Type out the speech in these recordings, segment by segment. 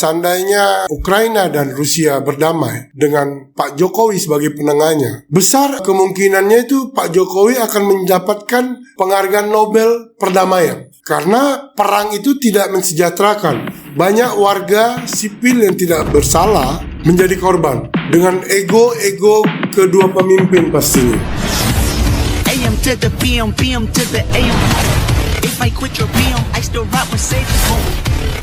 seandainya Ukraina dan Rusia berdamai dengan Pak Jokowi sebagai penengahnya, besar kemungkinannya itu Pak Jokowi akan mendapatkan penghargaan Nobel perdamaian. Karena perang itu tidak mensejahterakan. Banyak warga sipil yang tidak bersalah menjadi korban dengan ego-ego kedua pemimpin pastinya. AM to the PM, PM to the AM. If I quit your PM, I still rock with Save Home.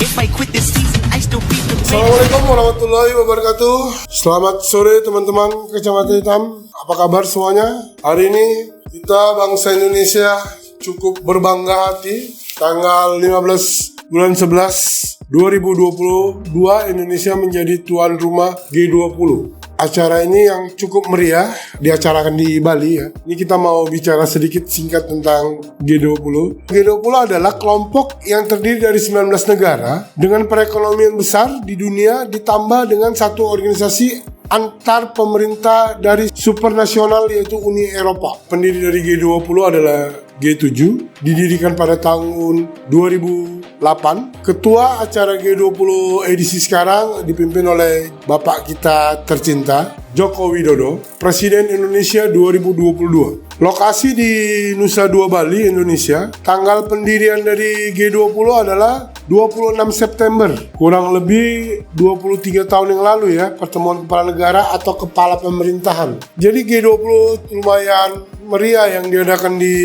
If I quit this season, I still beat the Assalamualaikum warahmatullahi wabarakatuh. Selamat sore teman-teman Kacamata Hitam. Apa kabar semuanya? Hari ini kita bangsa Indonesia cukup berbangga hati. Tanggal 15 bulan 11 2022 Indonesia menjadi tuan rumah G20. Acara ini yang cukup meriah diacarakan di Bali ya. Ini kita mau bicara sedikit singkat tentang G20. G20 adalah kelompok yang terdiri dari 19 negara dengan perekonomian besar di dunia ditambah dengan satu organisasi antar pemerintah dari supranasional yaitu Uni Eropa. Pendiri dari G20 adalah G7, didirikan pada tahun 2008. Ketua acara G20 edisi sekarang dipimpin oleh Bapak kita tercinta Joko Widodo, Presiden Indonesia 2022. Lokasi di Nusa Dua Bali, Indonesia. Tanggal pendirian dari G20 adalah 26 September. Kurang lebih 23 tahun yang lalu ya, pertemuan kepala negara atau kepala pemerintahan. Jadi G20 lumayan meriah yang diadakan di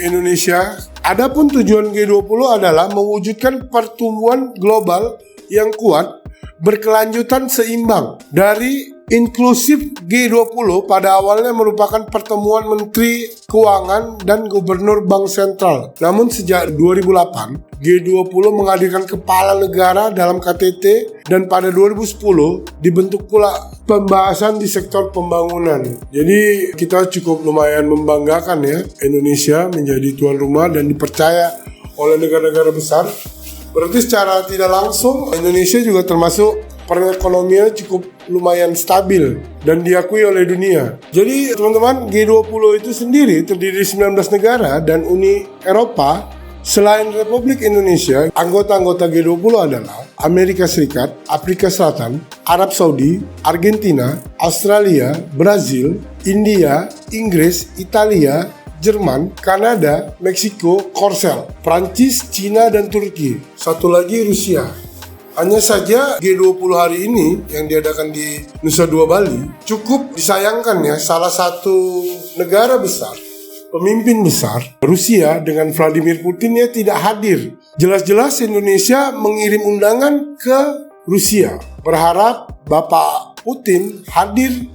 Indonesia. Adapun tujuan G20 adalah mewujudkan pertumbuhan global yang kuat, berkelanjutan seimbang. Dari inklusif G20 pada awalnya merupakan pertemuan Menteri Keuangan dan Gubernur Bank Sentral. Namun sejak 2008, G20 menghadirkan kepala negara dalam KTT dan pada 2010 dibentuk pula pembahasan di sektor pembangunan. Jadi kita cukup lumayan membanggakan ya, Indonesia menjadi tuan rumah dan dipercaya oleh negara-negara besar. Berarti secara tidak langsung Indonesia juga termasuk perekonomian cukup lumayan stabil dan diakui oleh dunia. Jadi teman-teman, G20 itu sendiri terdiri dari 19 negara dan Uni Eropa. Selain Republik Indonesia, anggota-anggota G20 adalah Amerika Serikat, Afrika Selatan, Arab Saudi, Argentina, Australia, Brazil, India, Inggris, Italia, Jerman, Kanada, Meksiko, Korsel, Prancis, Cina, dan Turki. Satu lagi Rusia. Hanya saja G20 hari ini yang diadakan di Nusa Dua Bali cukup disayangkan ya, salah satu negara besar, pemimpin besar Rusia dengan Vladimir Putin tidak hadir. Jelas-jelas Indonesia mengirim undangan ke Rusia, berharap Bapak Putin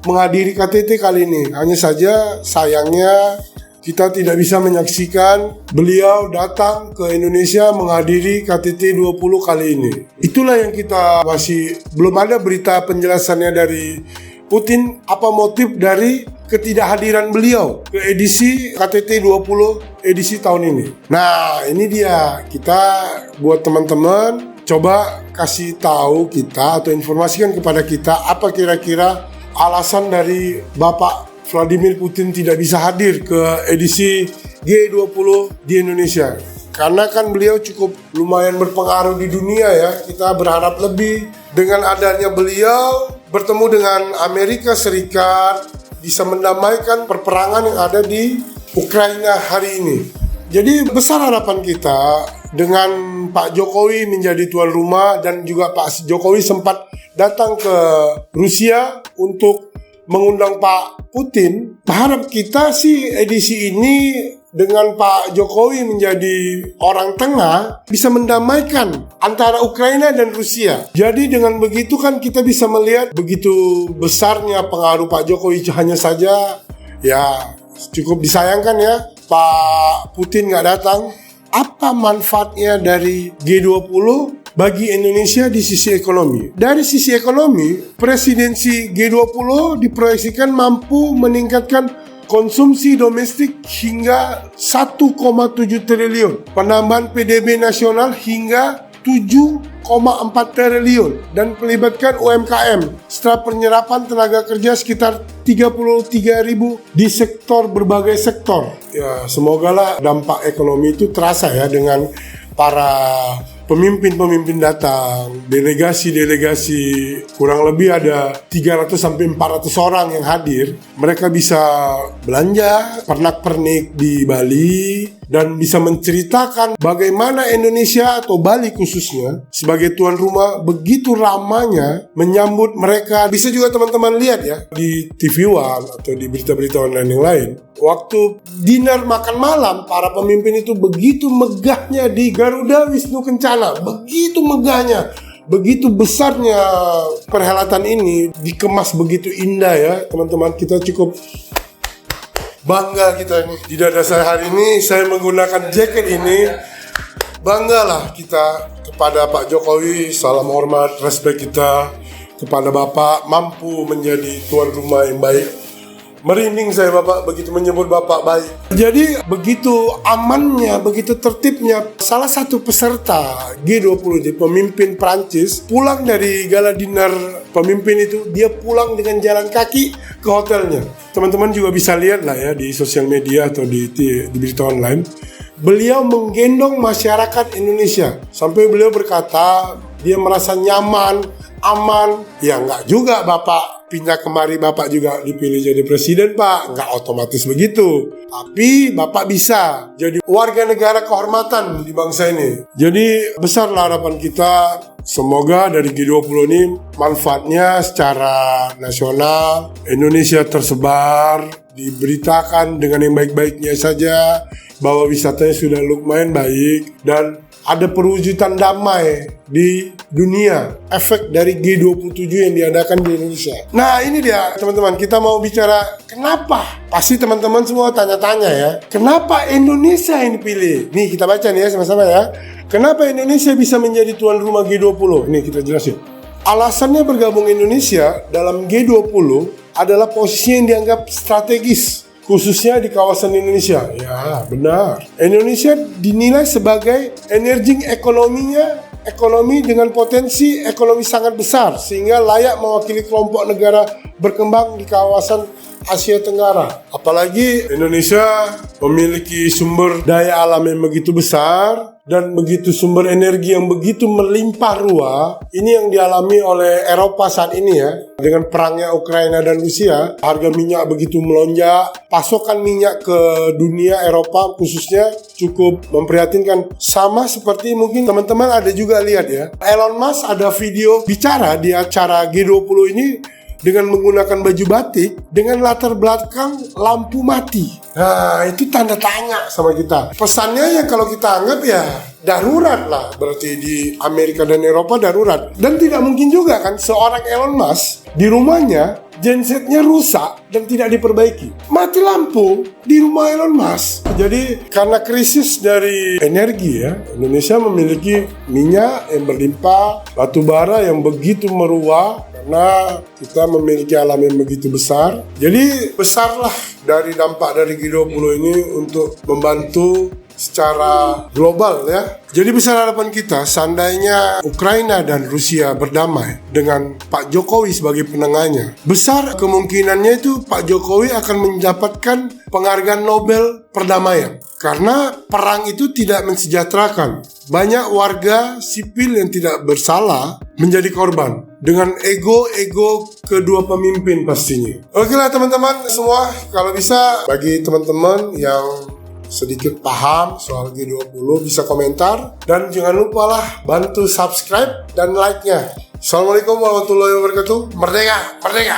menghadiri KTT kali ini. Hanya saja sayangnya kita tidak bisa menyaksikan beliau datang ke Indonesia menghadiri KTT 20 kali ini. Itulah yang kita masih belum ada berita penjelasannya dari Putin, apa motif dari ketidakhadiran beliau ke edisi KTT 20 edisi tahun ini. Nah, ini dia, kita buat teman-teman coba kasih tahu kita atau informasikan kepada kita apa kira-kira alasan dari Bapak Vladimir Putin tidak bisa hadir ke edisi G20 di Indonesia. Karena kan beliau cukup lumayan berpengaruh di dunia ya. Kita berharap lebih dengan adanya beliau bertemu dengan Amerika Serikat bisa mendamaikan perperangan yang ada di Ukraina hari ini. Jadi besar harapan kita dengan Pak Jokowi menjadi tuan rumah dan juga Pak Jokowi sempat datang ke Rusia untuk mengundang Pak Putin. Berharap kita sih edisi ini dengan Pak Jokowi menjadi orang tengah bisa mendamaikan antara Ukraina dan Rusia. Jadi dengan begitu kan kita bisa melihat begitu besarnya pengaruh Pak Jokowi. Hanya saja ya cukup disayangkan ya Pak Putin nggak datang. Apa manfaatnya dari G20 bagi Indonesia di sisi ekonomi? Dari sisi ekonomi, presidensi G20 diproyeksikan mampu meningkatkan konsumsi domestik hingga 1,7 triliun, penambahan PDB nasional hingga 7,4 triliun, dan melibatkan UMKM setelah penyerapan tenaga kerja sekitar 33.000 di berbagai sektor. Ya, semogalah dampak ekonomi itu terasa ya dengan para pemimpin-pemimpin datang, delegasi-delegasi, kurang lebih ada 300-400 orang yang hadir. Mereka bisa belanja, pernak-pernik di Bali, dan bisa menceritakan bagaimana Indonesia atau Bali khususnya sebagai tuan rumah begitu ramanya menyambut mereka. Bisa juga teman-teman lihat ya di TV One atau di berita-berita online yang lain. Waktu dinner makan malam, para pemimpin itu begitu megahnya di Garuda Wisnu Kencana. Begitu megahnya, begitu besarnya perhelatan ini, dikemas begitu indah ya teman-teman. Kita cukup bangga kita ini. Di dada saya hari ini saya menggunakan jaket ini. Banggalah kita kepada Pak Jokowi. Salam hormat, respect kita kepada Bapak, mampu menjadi tuan rumah yang baik. Merinding saya Bapak begitu menyebut Bapak baik. Jadi begitu amannya, begitu tertibnya. Salah satu peserta G20 di pemimpin Prancis pulang dari gala dinner pemimpin itu, dia pulang dengan jalan kaki ke hotelnya. Teman-teman juga bisa lihat lah ya di sosial media atau di berita online. Beliau menggendong masyarakat Indonesia sampai beliau berkata dia merasa nyaman, aman. Ya enggak juga Bapak pindah kemari Bapak juga dipilih jadi presiden Pak, enggak otomatis begitu. Tapi Bapak bisa jadi warga negara kehormatan di bangsa ini. Jadi besarlah harapan kita, semoga dari G20 ini manfaatnya secara nasional, Indonesia tersebar, diberitakan dengan yang baik-baiknya saja, bahwa wisatanya sudah lumayan baik dan ada perwujudan damai di dunia efek dari G27 yang diadakan di Indonesia. Nah ini dia teman-teman, kita mau bicara kenapa. Pasti teman-teman semua tanya-tanya ya, kenapa Indonesia yang dipilih. Nih kita baca nih ya sama-sama ya. Kenapa Indonesia bisa menjadi tuan rumah G20? Nih kita jelasin. Alasannya bergabung Indonesia dalam G20 adalah posisi yang dianggap strategis, khususnya di kawasan Indonesia. Ya, benar. Indonesia dinilai sebagai emerging ekonomi dengan potensi ekonomi sangat besar, sehingga layak mewakili kelompok negara berkembang di kawasan Asia Tenggara. Apalagi Indonesia memiliki sumber daya alam yang begitu besar dan begitu sumber energi yang begitu melimpah ruah. Ini yang dialami oleh Eropa saat ini ya. Dengan perangnya Ukraina dan Rusia, harga minyak begitu melonjak. Pasokan minyak ke dunia Eropa khususnya cukup memprihatinkan. Sama seperti mungkin teman-teman ada juga lihat ya, Elon Musk ada video bicara di acara G20 ini dengan menggunakan baju batik dengan latar belakang lampu mati. Nah itu tanda tanya sama kita. Pesannya yang kalau kita anggap ya darurat lah, berarti di Amerika dan Eropa darurat. Dan tidak mungkin juga kan seorang Elon Musk di rumahnya gensetnya rusak dan tidak diperbaiki, mati lampu di rumah Elon Musk. Jadi karena krisis dari energi ya, Indonesia memiliki minyak yang berlimpah, batu bara yang begitu meruah, karena kita memiliki alam yang begitu besar. Jadi besarlah dari dampak dari G20 ini untuk membantu secara global ya. Jadi besar harapan kita seandainya Ukraina dan Rusia berdamai dengan Pak Jokowi sebagai penengahnya, besar kemungkinannya itu Pak Jokowi akan mendapatkan penghargaan Nobel perdamaian. Karena perang itu tidak mensejahterakan. Banyak warga sipil yang tidak bersalah menjadi korban dengan ego kedua pemimpin pastinya. Oke lah teman-teman semua, kalau bisa bagi teman-teman yang sedikit paham soal G20 bisa komentar, dan jangan lupa lah bantu subscribe dan like-nya. Assalamualaikum warahmatullahi wabarakatuh. Merdeka, merdeka.